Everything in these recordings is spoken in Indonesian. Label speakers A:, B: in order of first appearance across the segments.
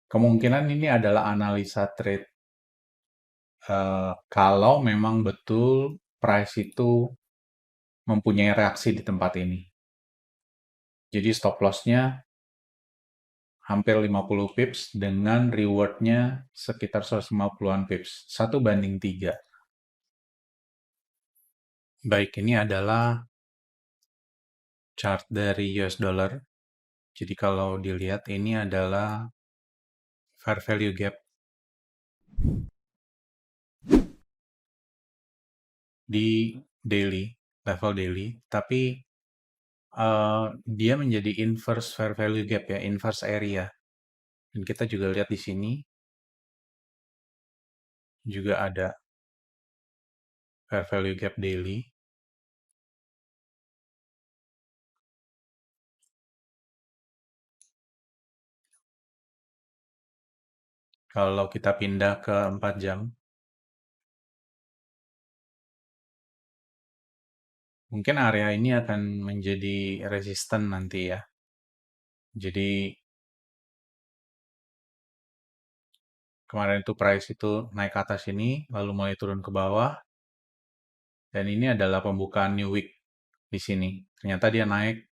A: Kemungkinan ini adalah analisa trade kalau memang betul price itu mempunyai reaksi di tempat ini. Jadi stop loss-nya hampir 50 pips dengan reward-nya sekitar 150-an pips. 1/3. Baik, ini adalah chart dari US dollar. Jadi kalau dilihat ini adalah fair value gap di level daily, tapi dia menjadi inverse fair value gap ya, inverse area. Dan kita juga lihat di sini juga ada fair value gap daily. Kalau kita pindah ke 4 jam, mungkin area ini akan menjadi resisten nanti ya. Jadi kemarin itu price itu naik ke atas ini, lalu mulai turun ke bawah, dan ini adalah pembukaan new week di sini. Ternyata dia naik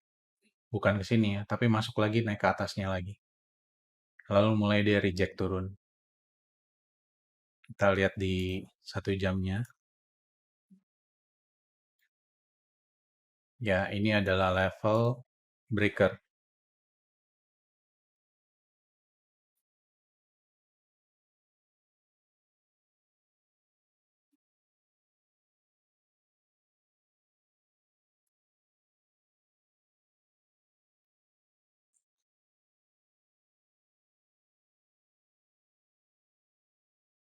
A: bukan ke sini ya, tapi masuk lagi naik ke atasnya lagi. Lalu mulai dia reject turun. Kita lihat di 1 jamnya. Ya, ini adalah level breaker.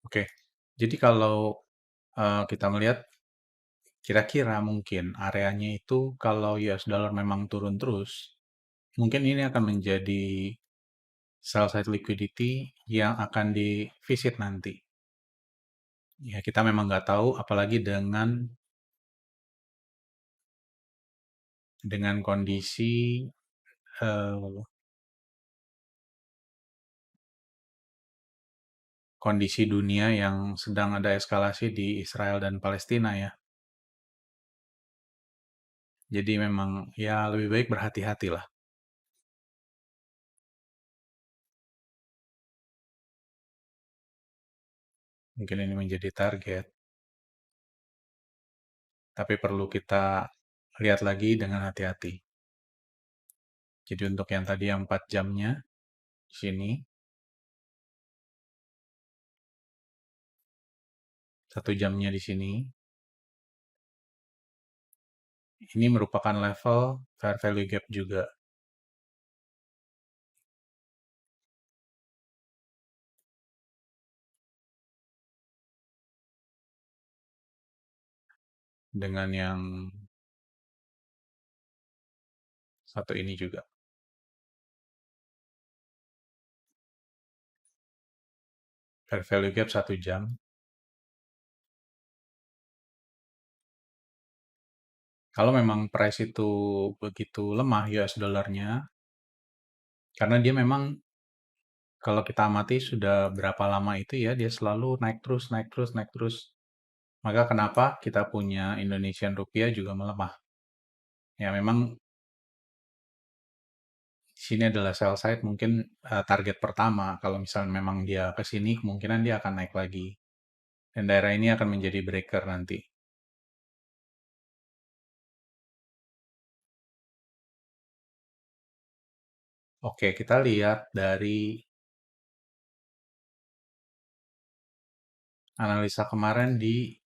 A: Oke, jadi kalau kita melihat kira-kira mungkin areanya itu kalau US dollar memang turun terus, mungkin ini akan menjadi sell side liquidity yang akan di-visit nanti. Ya, kita memang nggak tahu, apalagi dengan kondisi eh, kondisi dunia yang sedang ada eskalasi di Israel dan Palestina ya. Jadi memang ya lebih baik berhati-hati lah. Mungkin ini menjadi target, tapi perlu kita lihat lagi dengan hati-hati. Jadi untuk yang tadi yang 4 jamnya di sini, 1 jamnya di sini, ini merupakan level fair value gap juga. Dengan yang satu ini juga. Fair value gap 1 jam. Kalau memang price itu begitu lemah US dollarnya, karena dia memang kalau kita amati sudah berapa lama itu ya, dia selalu naik terus, naik terus, naik terus. Maka kenapa kita punya Indonesian rupiah juga melemah. Ya memang di sini adalah sell side mungkin target pertama. Kalau misalnya memang dia ke sini, kemungkinan dia akan naik lagi. Dan daerah ini akan menjadi breaker nanti. Oke, kita lihat dari analisa kemarin di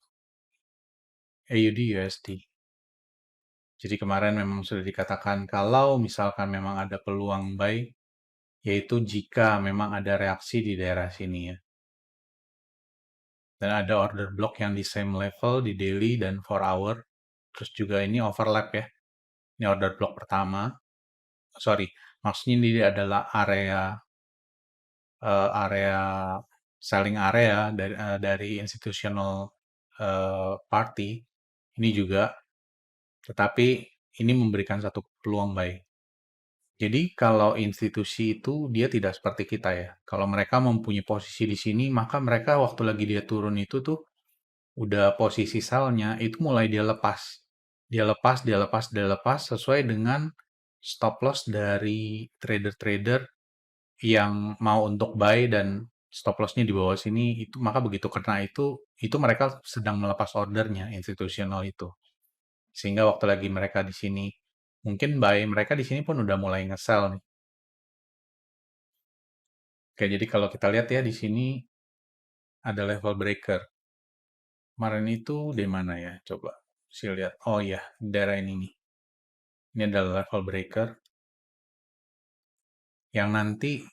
A: AUD USD. Jadi kemarin memang sudah dikatakan kalau misalkan memang ada peluang buy, yaitu jika memang ada reaksi di daerah sini ya. Dan ada order block yang di same level di daily dan 4 hour. Terus juga ini overlap ya. Ini order block pertama. Sorry, maksudnya ini adalah area selling area dari institutional party. Ini juga, tetapi ini memberikan satu peluang buy. Jadi kalau institusi itu dia tidak seperti kita ya. Kalau mereka mempunyai posisi di sini, maka mereka waktu lagi dia turun itu tuh udah posisi salnya itu mulai dia lepas. Dia lepas, dia lepas, dia lepas sesuai dengan stop loss dari trader-trader yang mau untuk buy dan stop lossnya di bawah sini itu maka begitu kena itu mereka sedang melepas ordernya institusional itu. Sehingga waktu lagi mereka di sini mungkin buy mereka di sini pun udah mulai nge-sell nih. Oke, jadi kalau kita lihat ya di sini ada level breaker. Kemarin itu di mana ya? Coba saya lihat. Oh iya, di daerah ini nih. Ini adalah level breaker yang nanti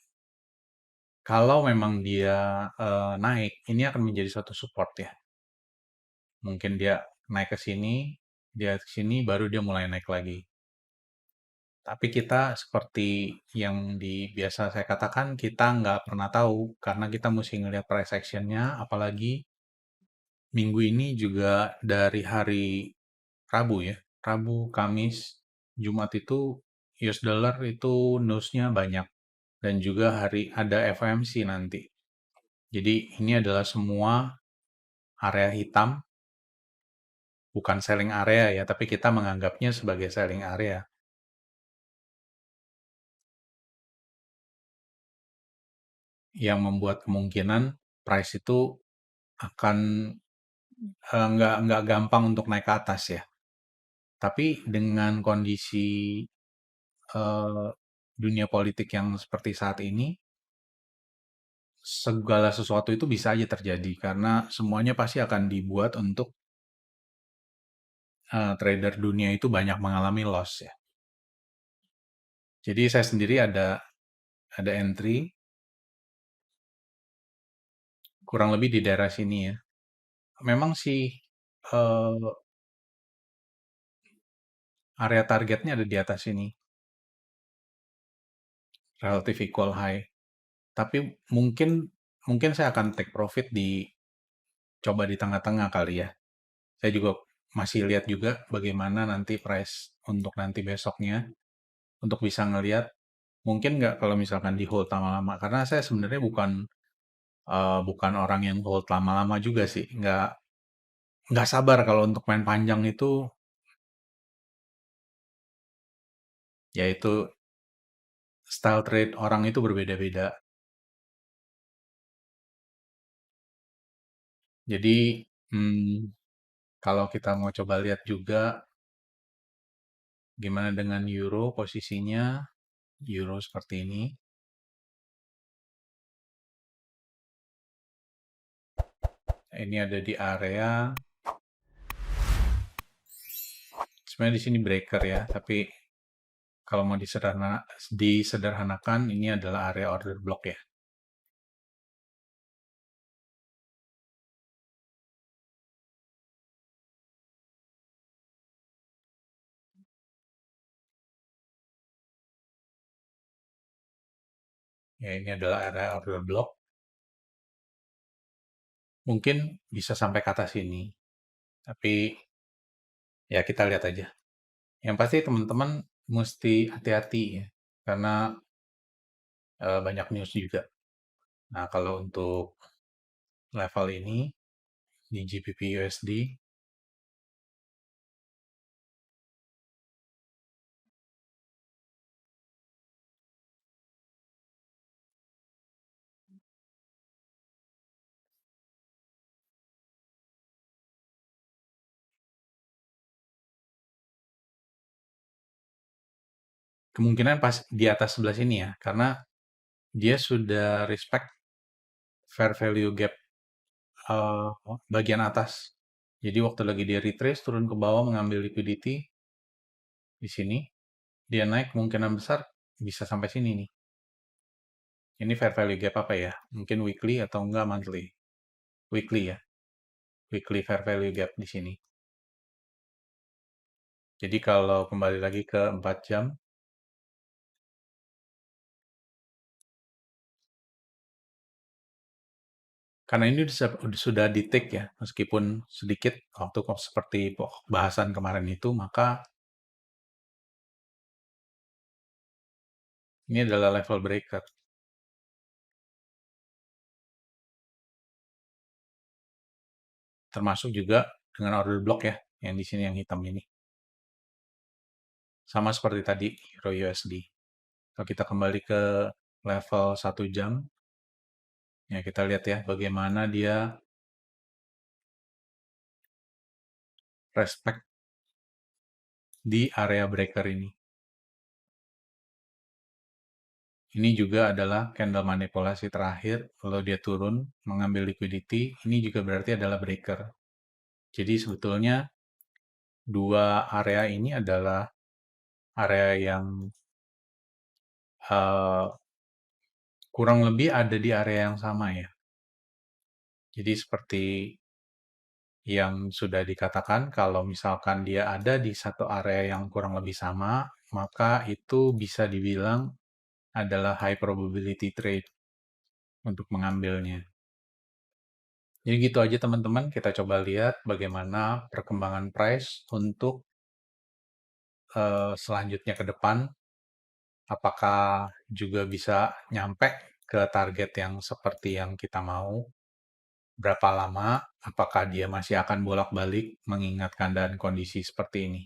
A: kalau memang dia naik, ini akan menjadi suatu support ya. Mungkin dia naik ke sini, dia ke sini, baru dia mulai naik lagi. Tapi kita seperti yang biasa saya katakan, kita nggak pernah tahu karena kita mesti ngelihat price action-nya, apalagi minggu ini juga dari hari Rabu ya, Rabu, Kamis, Jumat itu US dollar itu news-nya banyak dan juga hari ada FOMC nanti. Jadi ini adalah semua area hitam, bukan selling area ya, tapi kita menganggapnya sebagai selling area yang membuat kemungkinan price itu akan nggak gampang untuk naik ke atas ya. Tapi dengan kondisi eh, dunia politik yang seperti saat ini, segala sesuatu itu bisa aja terjadi karena semuanya pasti akan dibuat untuk trader dunia itu banyak mengalami loss ya. Jadi saya sendiri ada entry kurang lebih di daerah sini ya. Memang sih eh, area targetnya ada di atas sini, relative equal high. Tapi mungkin mungkin saya akan take profit coba di tengah-tengah kali ya. Saya juga masih lihat juga bagaimana nanti price untuk nanti besoknya untuk bisa ngelihat mungkin nggak kalau misalkan di hold lama-lama karena saya sebenarnya bukan orang yang hold lama-lama juga sih nggak sabar kalau untuk main panjang itu yaitu style trade orang itu berbeda-beda. Jadi hmm, kalau kita mau coba lihat juga gimana dengan euro posisinya, euro seperti ini. Ini ada di area, sebenarnya di sini breaker ya, tapi kalau mau disederhanakan, ini adalah area order block ya. Ya, ini adalah area order block. Mungkin bisa sampai ke atas ini, tapi ya kita lihat aja. Yang pasti teman-teman mesti hati-hati ya, karena banyak news juga. Nah, kalau untuk level ini di GBP USD, kemungkinan pas di atas sebelah sini ya, karena dia sudah respect fair value gap eh, bagian atas. Jadi waktu lagi dia retrace turun ke bawah mengambil liquidity di sini, dia naik kemungkinan besar bisa sampai sini nih. Ini fair value gap apa ya? Mungkin weekly atau enggak monthly. Weekly ya. Weekly fair value gap di sini. Jadi kalau kembali lagi ke 4 jam, karena ini sudah di take ya, meskipun sedikit waktu seperti bahasan kemarin itu, maka Ini adalah level breaker. Termasuk juga dengan order block ya, yang di sini yang hitam ini. Sama seperti tadi Euro USD. Kalau kita kembali ke level 1 jam, ya kita lihat ya bagaimana dia respect di area breaker ini. Ini juga adalah candle manipulasi terakhir. Kalau dia turun mengambil liquidity, ini juga berarti adalah breaker. Jadi sebetulnya dua area ini adalah area yang kurang lebih ada di area yang sama ya. Jadi seperti yang sudah dikatakan, kalau misalkan dia ada di satu area yang kurang lebih sama, maka itu bisa dibilang adalah high probability trade untuk mengambilnya. Jadi gitu aja teman-teman, kita coba lihat bagaimana perkembangan price untuk selanjutnya ke depan. Apakah juga bisa nyampe ke target yang seperti yang kita mau? Berapa lama? Apakah dia masih akan bolak-balik mengingat keadaan kondisi seperti ini?